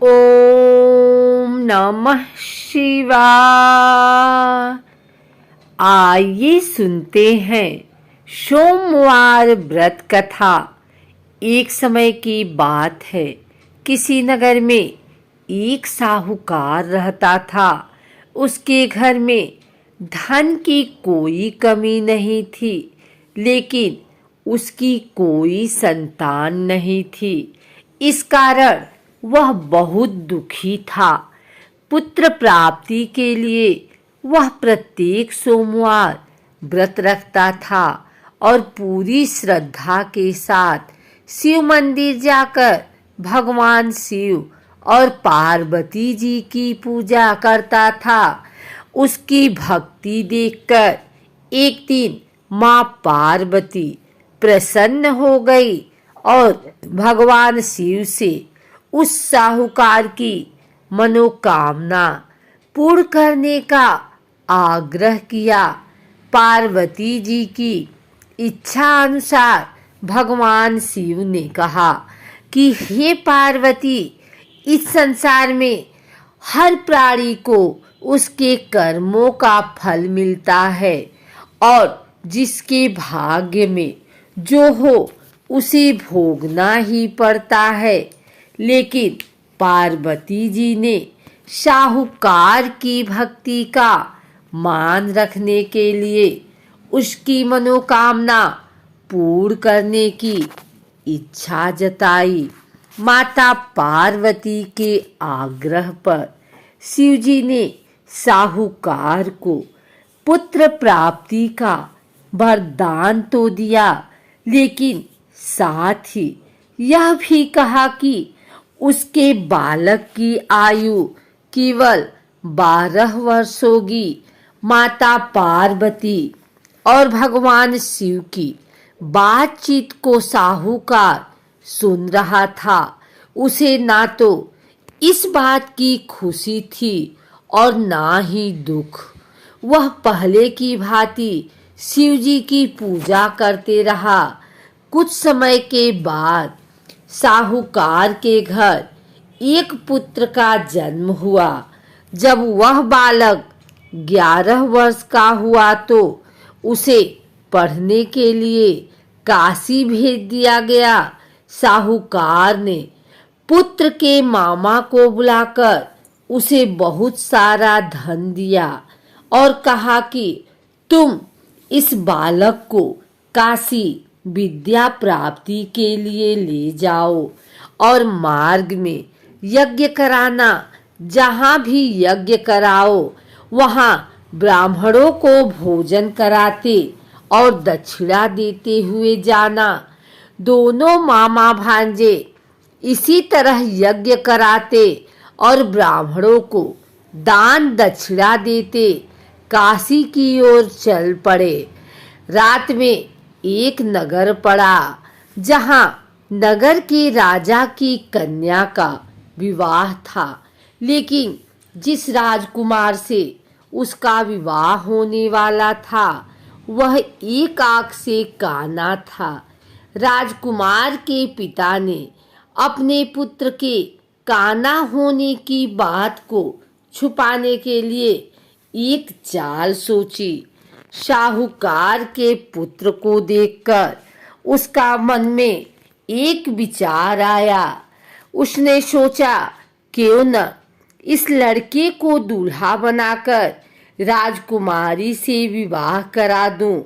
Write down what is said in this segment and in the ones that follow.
ओम नमः शिवाय। आइए सुनते हैं सोमवार व्रत कथा। एक समय की बात है, किसी नगर में एक साहूकार रहता था। उसके घर में धन की कोई कमी नहीं थी, लेकिन उसकी कोई संतान नहीं थी। इस कारण वह बहुत दुखी था। पुत्र प्राप्ति के लिए वह प्रत्येक सोमवार व्रत रखता था और पूरी श्रद्धा के साथ शिव मंदिर जाकर भगवान शिव और पार्वती जी की पूजा करता था। उसकी भक्ति देखकर एक दिन माँ पार्वती प्रसन्न हो गई और भगवान शिव से उस साहूकार की मनोकामना पूर्ण करने का आग्रह किया। पार्वती जी की इच्छा अनुसार भगवान शिव ने कहा कि हे पार्वती, इस संसार में हर प्राणी को उसके कर्मों का फल मिलता है और जिसके भाग्य में जो हो उसे भोगना ही पड़ता है। लेकिन पार्वती जी ने साहूकार की भक्ति का मान रखने के लिए उसकी मनोकामना पूर्ण करने की इच्छा जताई। माता पार्वती के आग्रह पर शिवजी ने साहूकार को पुत्र प्राप्ति का वरदान तो दिया, लेकिन साथ ही यह भी कहा कि उसके बालक की आयु केवल 12 वर्ष होगी। माता पार्वती और भगवान शिव की बातचीत को साहूकार सुन रहा था। उसे ना तो इस बात की खुशी थी और ना ही दुख। वह पहले की भांति शिवजी की पूजा करते रहा। कुछ समय के बाद साहूकार के घर एक पुत्र का जन्म हुआ। जब वह बालक 11 वर्ष का हुआ तो उसे पढ़ने के लिए काशी भेज दिया गया। साहूकार ने पुत्र के मामा को बुलाकर उसे बहुत सारा धन दिया और कहा कि तुम इस बालक को काशी विद्या प्राप्ति के लिए ले जाओ और मार्ग में यज्ञ कराना। जहाँ भी यज्ञ कराओ वहाँ ब्राह्मणों को भोजन कराते और दक्षिणा देते हुए जाना। दोनों मामा भांजे इसी तरह यज्ञ कराते और ब्राह्मणों को दान दक्षिणा देते काशी की ओर चल पड़े। रात में एक नगर पड़ा, जहाँ नगर के राजा की कन्या का विवाह था, लेकिन जिस राजकुमार से उसका विवाह होने वाला था वह एक आंख से काना था। राजकुमार के पिता ने अपने पुत्र के काना होने की बात को छुपाने के लिए एक चाल सोची। साहूकार के पुत्र को देखकर उसका मन में एक विचार आया। उसने सोचा, क्यों न इस लड़के को दूल्हा बनाकर राजकुमारी से विवाह करा दूं।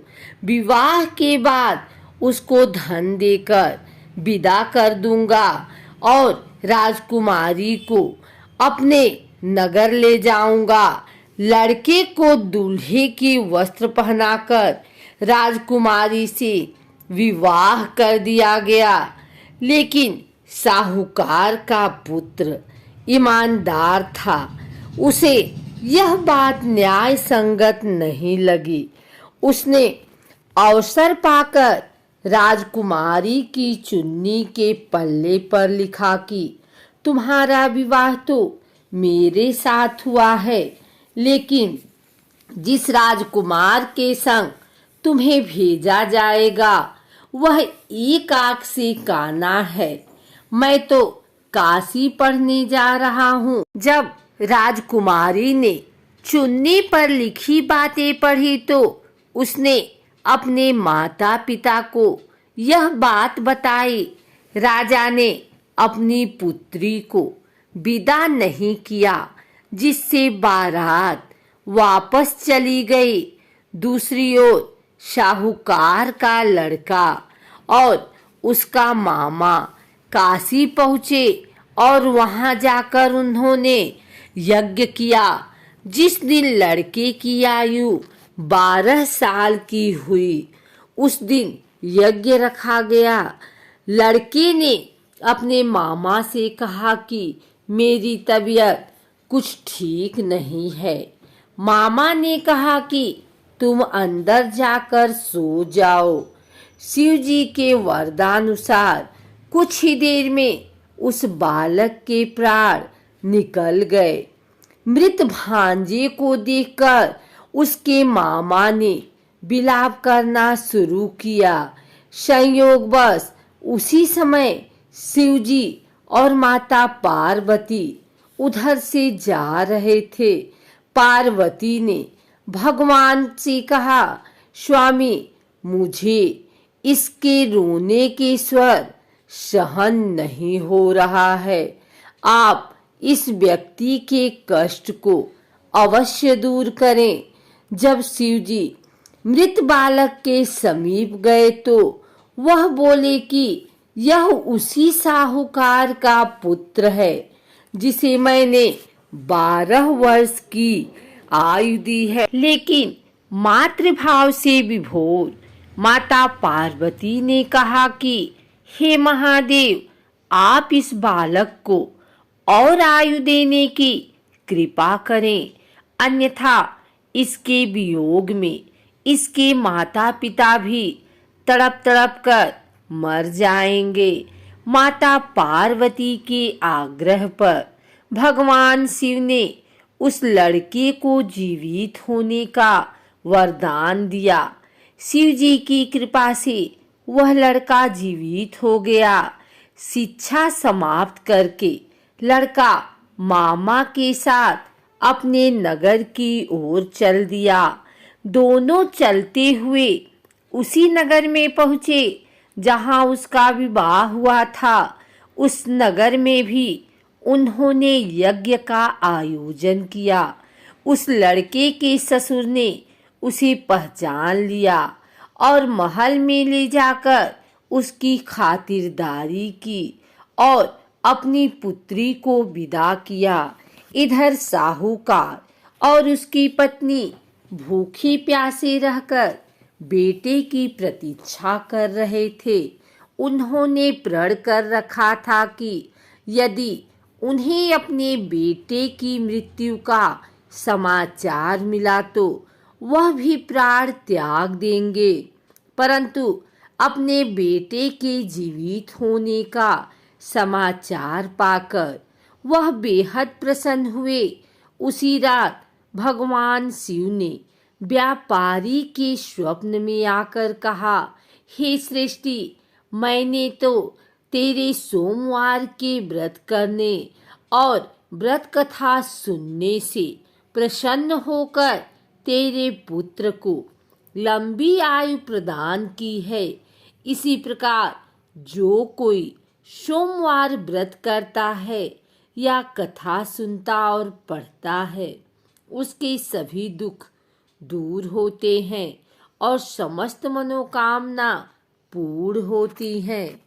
विवाह के बाद उसको धन देकर विदा कर दूंगा और राजकुमारी को अपने नगर ले जाऊंगा। लड़के को दूल्हे के वस्त्र पहनाकर राजकुमारी से विवाह कर दिया गया। लेकिन साहूकार का पुत्र ईमानदार था। उसे यह बात न्याय संगत नहीं लगी। उसने अवसर पाकर राजकुमारी की चुन्नी के पल्ले पर लिखा कि तुम्हारा विवाह तो मेरे साथ हुआ है, लेकिन जिस राजकुमार के संग तुम्हें भेजा जाएगा वह एक आंख से काना है। मैं तो काशी पढ़ने जा रहा हूँ। जब राजकुमारी ने चुन्नी पर लिखी बातें पढ़ी तो उसने अपने माता पिता को यह बात बताई। राजा ने अपनी पुत्री को विदा नहीं किया, जिससे बारात वापस चली गई। दूसरी ओर साहूकार का लड़का और उसका मामा काशी पहुँचे और वहां जाकर उन्होंने यज्ञ किया। जिस दिन लड़के की आयु 12 साल की हुई, उस दिन यज्ञ रखा गया। लड़के ने अपने मामा से कहा कि मेरी तबीयत कुछ ठीक नहीं है। मामा ने कहा कि तुम अंदर जाकर सो जाओ। शिव जी के वरदानुसार कुछ ही देर में उस बालक के प्राण निकल गए। मृत भांजे को देखकर उसके मामा ने विलाप करना शुरू किया। संयोगवश उसी समय शिवजी और माता पार्वती उधर से जा रहे थे। पार्वती ने भगवान से कहा, स्वामी, मुझे इसके रोने के स्वर सहन नहीं हो रहा है। आप इस व्यक्ति के कष्ट को अवश्य दूर करें। जब शिवजी मृत बालक के समीप गए तो वह बोले कि यह उसी साहूकार का पुत्र है जिसे मैंने 12 वर्ष की आयु दी है। लेकिन मातृभाव से विभोर माता पार्वती ने कहा कि हे महादेव, आप इस बालक को और आयु देने की कृपा करें, अन्यथा इसके वियोग में इसके माता पिता भी तड़प तड़प कर मर जाएंगे। माता पार्वती के आग्रह पर भगवान शिव ने उस लड़के को जीवित होने का वरदान दिया। शिव जी की कृपा से वह लड़का जीवित हो गया। शिक्षा समाप्त करके लड़का मामा के साथ अपने नगर की ओर चल दिया। दोनों चलते हुए उसी नगर में पहुंचे जहां उसका विवाह हुआ था। उस नगर में भी उन्होंने यज्ञ का आयोजन किया। उस लड़के के ससुर ने उसे पहचान लिया और महल में ले जाकर उसकी खातिरदारी की और अपनी पुत्री को विदा किया। इधर साहूकार और उसकी पत्नी भूखी प्यासे रहकर बेटे की प्रतीक्षा कर रहे थे। उन्होंने प्रण कर रखा था कि यदि उन्हें अपने बेटे की मृत्यु का समाचार मिला तो वह भी प्राण त्याग देंगे। परंतु अपने बेटे के जीवित होने का समाचार पाकर वह बेहद प्रसन्न हुए। उसी रात भगवान शिव ने व्यापारी के स्वप्न में आकर कहा, हे सृष्टि, मैंने तो तेरे सोमवार के व्रत करने और व्रत कथा सुनने से प्रसन्न होकर तेरे पुत्र को लंबी आयु प्रदान की है। इसी प्रकार जो कोई सोमवार व्रत करता है या कथा सुनता और पढ़ता है, उसके सभी दुख दूर होते हैं और समस्त मनोकामना पूर्ण होती हैं।